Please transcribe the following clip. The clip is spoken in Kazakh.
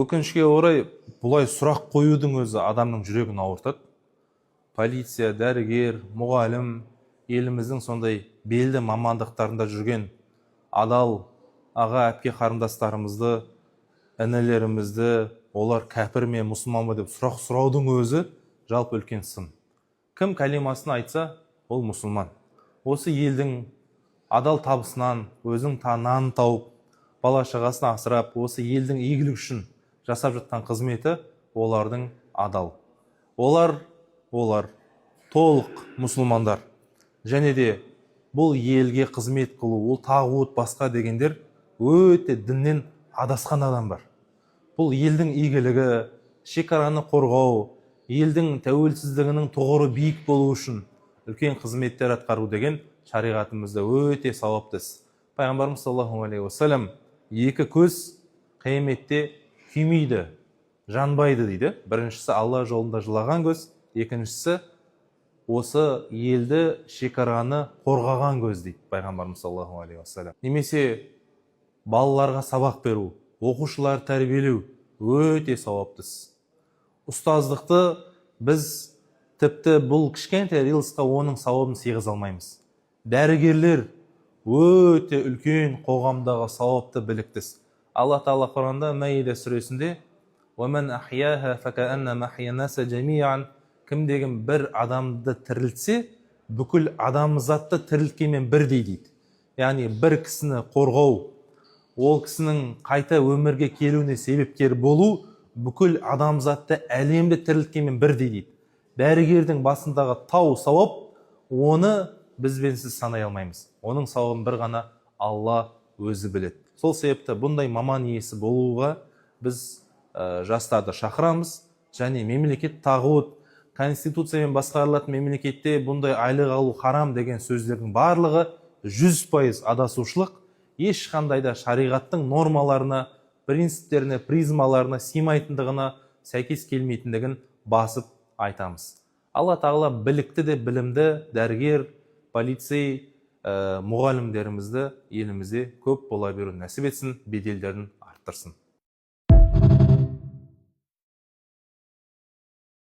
Өкінішке орай бұлай сұрақ қоюдың өзі адамның жүрегін ауыртады. Полиция, дәрігер, мұғалім, еліміздің сондай белді мамандықтарында жүрген адал аға әпке қарындастарымызды, інілерімізді, олар кәпір ме, мұсылман ба деп сұрақ сұраудың өзі жалпы үлкен сын. Кім кәлимасын айтса, ол мұсылман. Осы елдің адал табысынан өзің нанын тауып, бала шағасын асырап, осы елдің игілігі үшін жасап жатқан қызметі олардың адал. Олар толық мұсылмандар. Және де бұл елге қызмет қылу, ол тағуыт басқа дегендер өте діннен адасқан адам бар. Бұл елдің игілігі, шекараны қорғау, елдің тәуелсіздігінің тұғыры биік болу үшін үлкен қызметтер атқару деген шариғатымызда өте сауапты іс. Пайғамбарымыз саллаллаху алейхи уассалам, екі көз қияметте күймейді, жанбайды дейді. Біріншісі Алла жолында жылаған көз, екіншісі осы елді шекараны қорғаған көз дейді Пайғамбарымыз саллаллаху алейхи уассалам. Немесе балаларға сабақ беру, оқушылар тәрбиелеу өте сауапты іс. Ұстаздықты біз тіпті бұл кішкентай рилсқа оның сауабын сыйғыза алмаймыз. Дәрігерлер өте үлкен қоғамдағы сауапты білікті іс. Алла Тағала Құранда Маида сүресінде وَمَنْ أَحْيَاهَا فَكَأَنَّمَا أَحْيَا النَّاسَ جَمِيعًا, кімдеген бір адамды тірілтсе, бүкіл адамзатты тірілткенмен бірдей дейді. Яғни бір кісіні қорғау, ол кісінің қайта өмірге келуіне себепкер болу, бүкіл адамзатты әлемді тірілткенмен бірдей дейді. Дәрігердің басындағы тау сауап, оны бізбен сіз санай алмаймыз. Оның сауабын бір ғана Алла өзі біледі. Сол себепті бұндай маман иесі болуға біз жастарды шақырамыз. Және мемлекет тағуыт, конституциямен басқарылатын мемлекетте бұндай айлық алу харам деген сөздердің барлығы 100% адасушылық, ешқандай да шариғаттың нормаларына, принциптеріне, призмаларына сыймайтындығына сәйкес келмейтіндігін басып айтамыз. Алла Тағала білікті де білімді дәрігер, полицей, мұғалімдерімізді елімізде көп бола беру нәсіп етсін, беделдерін арттырсын.